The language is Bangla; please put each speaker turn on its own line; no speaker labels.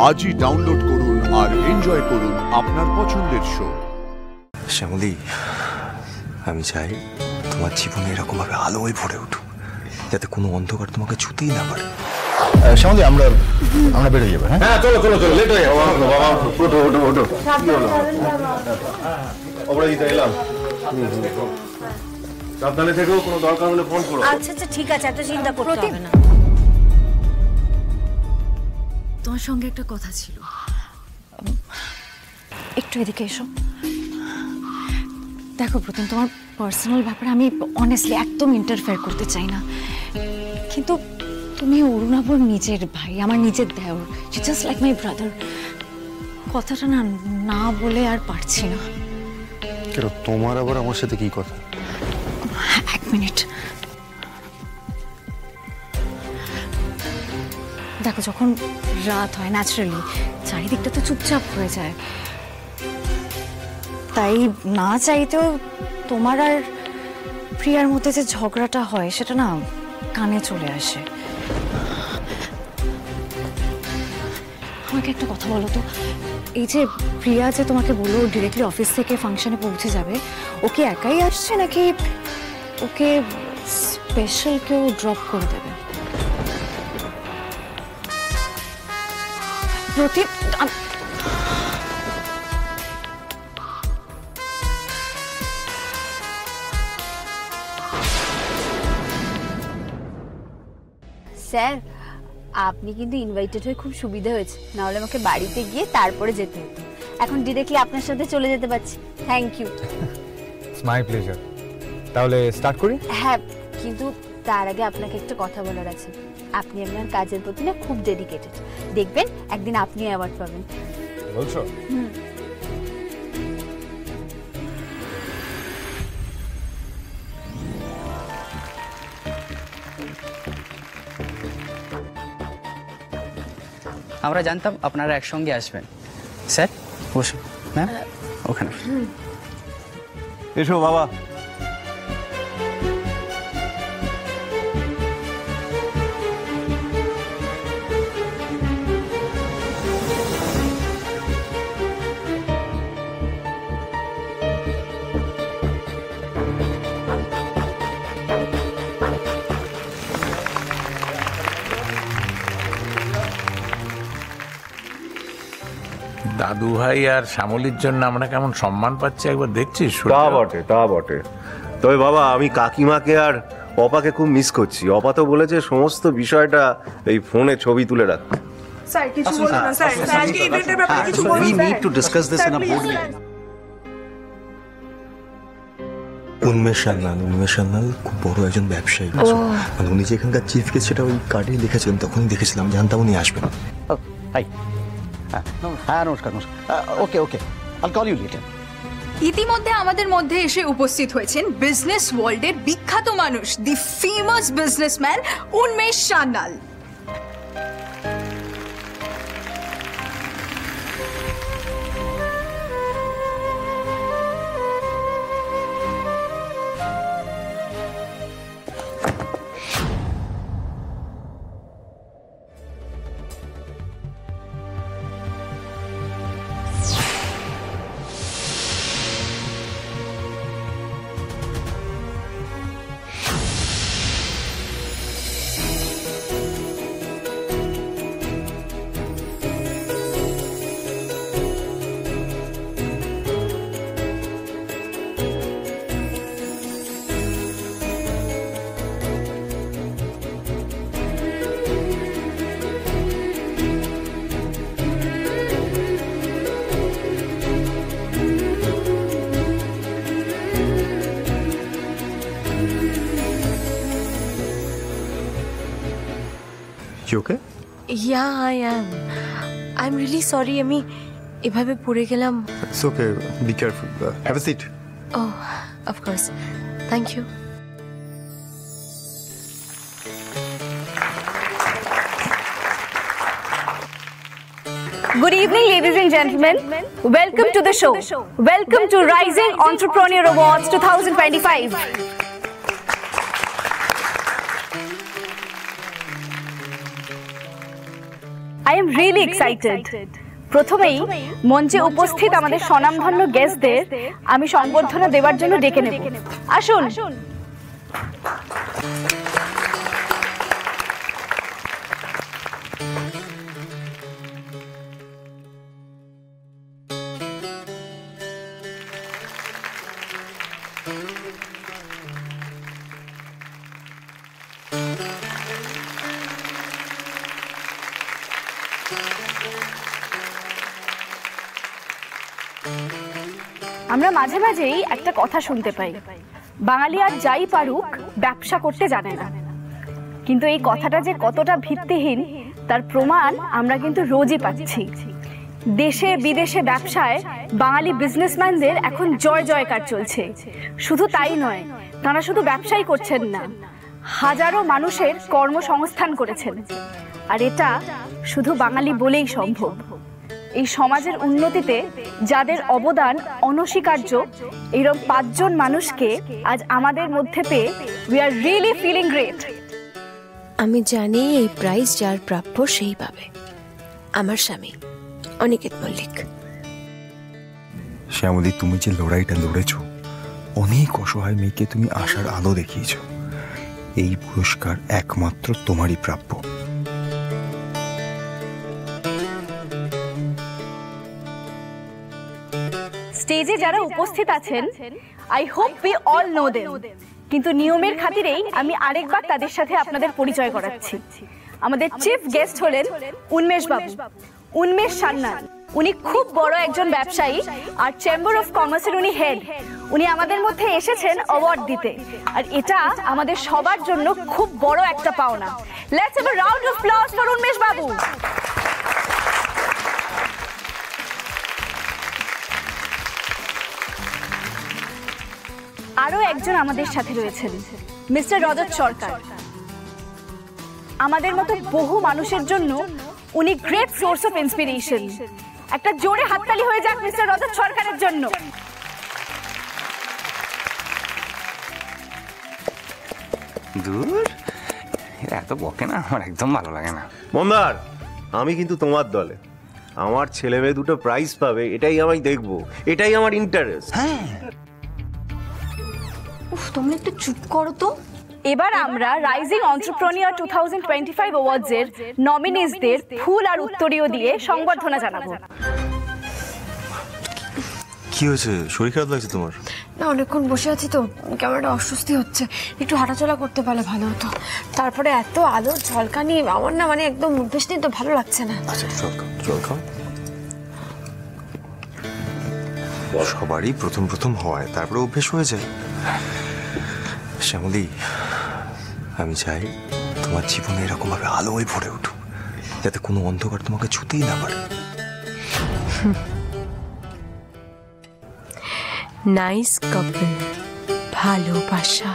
আজই ডাউনলোড করুন আর এনজয় করুন আপনার পছন্দের শো।
শ্যামলী, আমি চাই তোমার জীবনে এরকম ভাবে আলোয় ভরে উঠুক, যাতে কোনো অন্ধকার তোমাকে ছুতেই না পারে।
শ্যামলী, আমরা বেরিয়ে যাবো। হ্যাঁ, চলো চলো চলো, লেট হয়ে যাবো। বাবা, ওঠো ওঠো ওঠো। অপরাজিতা, এলাম। সাবধানে থেকো, কোনো দরকার হলে ফোন করো।
আচ্ছা আচ্ছা, ঠিক আছে, এত চিন্তা করতে হবে না।
তোমার সঙ্গে একটা কথা ছিল।
একটু এদিকে এসো।
দেখো প্রতিম, তোমার পার্সোনাল ব্যাপারে আমি অনেস্টলি একদম ইন্টারফেয়ার করতে চাই না, কিন্তু তুমি অরুণাবর নিজের ভাই, আমার নিজের দেওর, জাস্ট লাইক মাই ব্রাদার। কথাটা না না বলে আর পারছি না।
কেন, তোমার আবার আমার সাথে কি কথা?
এক মিনিট। দেখো, যখন রাত হয় ন্যাচারালি চারিদিকটা তো চুপচাপ হয়ে যায়, তাই না চাইতেও তোমার আর প্রিয়ার মধ্যে যে ঝগড়াটা হয় সেটা না কানে চলে আসে। আমাকে একটা কথা বলো তো, এই যে প্রিয়া যে তোমাকে বললো ডিরেক্টলি অফিস থেকে ফাংশনে পৌঁছে যাবে, ও কি একাই আসছে নাকি ওকে স্পেশাল কেউ ড্রপ করে দেবে? প্রতীপ,
স্যার, আপনি কিন্তু ইনভাইটেড হয়ে খুব সুবিধা হয়েছে, না হলে আমাকে বাড়িতে গিয়ে তারপরে যেতে হতো। এখন ডিরেক্টলি আপনার সাথে চলে যেতে পারছি। Thank you.
It's my pleasure. তাহলে স্টার্ট করি?
হ্যাঁ, কিন্তু তার আগে আপনাকে একটা কথা বলার আছে। আপনি আপনার কাজের প্রতি না খুব ডেডিকেটেড, দেখবেন একদিন আপনি অ্যাওয়ার্ড পাবেন।
বলছো?
আমরা জানতাম আপনারা একসঙ্গে আসবেন। স্যার বসুন। ম্যাম ওখানে
এসো বাবা।
দাদু ভাই আর শ্যামলীর জন্য আমরা কেমন সম্মান পাচ্ছি একবার দেখছিস?
তা বটে, তা বটে। তবে বাবা, আমি কাকিমাকে আর অপাকে খুব মিস করছি। অপা তো বলেছে সমস্ত বিষয়টা এই ফোনে ছবি তুলে রাখতে।
স্যার কিছু বলুন না স্যার, স্যার আজকে ইভেন্টের ব্যাপারে কিছু বলুন।
We need to discuss this in a board meeting. উন্মেষ সান্যাল খুব বড় একজন ব্যবসায়ী। মানে উনি যে এখানকার চিফ গেস্ট সেটা ওই কার্ডে লিখেছিলেন, তখনই দেখেছিলাম, জানতাম উনি আসবেন।
হ্যাঁ নমস্কার। ওকে ওকে, আইল কল ইউ লেটার।
ইতিমধ্যে আমাদের মধ্যে এসে উপস্থিত হয়েছেন বিজনেস ওয়ার্ল্ডের বিখ্যাত মানুষ, দি ফেমাস বিজনেসম্যান উন্মেষ Sanyal.
You okay?
Yeah, I am. I'm really sorry. আমি এভাবে পড়ে গেলাম।
It's okay. Be careful. Have a seat.
Oh, of course. Thank you.
Good evening, ladies and gentlemen. Welcome to the show. Welcome to Rising Entrepreneur Awards 2025. I
am really excited. প্রথমেই মঞ্চে উপস্থিত আমাদের স্বনামধন্য গেস্টদের আমি সংবর্ধনা দেওয়ার জন্য ডেকে নেব। আসুন। আমরা মাঝে মাঝেই একটা কথা শুনতে পাই, বাঙালি আর যাই পারুক ব্যবসা করতে জানে না। কিন্তু এই কথাটা যে কতটা ভিত্তিহীন তার প্রমাণ আমরা কিন্তু রোজই পাচ্ছি। দেশে বিদেশে ব্যবসায় বাঙালি বিজনেসম্যানদের এখন জয় জয়কার চলছে। শুধু তাই নয়, তারা শুধু ব্যবসাই করছেন না, হাজারো মানুষের কর্মসংস্থান করেছেন। আর এটা শুধু বাঙালি বলেই সম্ভব। এই সমাজের উন্নতিতে যাদের অবদান অনস্বীকার্য, এরকম 5 জন মানুষকে আজ আমাদের মধ্যে পেয়ে we are really feeling great.
আমি জানি এই প্রাইজ যার প্রাপ্য সেই পাবে, আমার স্বামী অনিকেত মল্লিক।
শ্যামলী, তুমি যে লড়াইটা লড়েছ, অনেক অসহায় মেয়েকে তুমি আশার আলো দেখিয়েছ। এই পুরস্কার একমাত্র তোমারই প্রাপ্য।
স্টেজে যারা উপস্থিত আছেন, I hope we all know them, কিন্তু নিয়মের খাতিরেই আমি আরেকবার তাদের সাথে আপনাদের পরিচয় করাচ্ছি। আমাদের চিফ গেস্ট হলেন উন্মেষ বাবু, উন্মেষ সান্যাল। উনি খুব বড় একজন ব্যবসায়ী আর চেম্বার অফ কমার্সের উনি হেড। উনি আমাদের মধ্যে এসেছেন অ্যাওয়ার্ড দিতে, আর এটা আমাদের সবার জন্য খুব বড় একটা পাওনা। Let's have a round of applause for উন্মেষ বাবু। আরো একজন আমাদের সাথে রয়েছেন, মিস্টার রজত সরকার। আমাদের মতো বহু মানুষের জন্য উনি গ্রেট সোর্স অফ ইন্সপিরেশন। একটা জোরে হাততালি হয়ে যাক মিস্টার রজত সরকারের জন্য।
দূর, এত বকে না, আমার একদম ভালো লাগে না।
মন্দার, আমি কিন্তু তোমার দলে। আমার ছেলে মেয়ে দুটো প্রাইজ পাবে, এটাই আমি দেখবো, এটাই আমার ইন্টারেস্ট।
হ্যাঁ,
উফ, তোমরা একটু চুপ করো তো।
এবার আমরা রাইজিং এন্টারপ্রেনিউর 2025 অ্যাওয়ার্ডস এর নমিনিজদের ফুল আর উত্তরীয় দিয়ে সংবর্ধনা জানাবো।
কি হয়েছে? শরীর খারাপ লাগছে তোমার?
না, অনেকক্ষণ বসে আছি তো, কেমন একটা অস্বস্তি হচ্ছে। একটু হাঁটাচলা করতে পারলে ভালো হতো। তারপরে এত আলোর ঝলকানি, আমার না মানে একদম অভ্যেস নেই তো, ভালো লাগছে না।
আচ্ছা, জল খাও। সবারই প্রথম প্রথম হয়, তারপরে অভ্যেস হয়ে যায়। শ্যামলী, আমি চাই তোমার জীবনে এরকম ভাবে আলো হয়ে ভরে উঠুক, যাতে কোনো অন্ধকার তোমাকে ছুতেই না পারে।
নাইস কাপল, ভালোবাসা।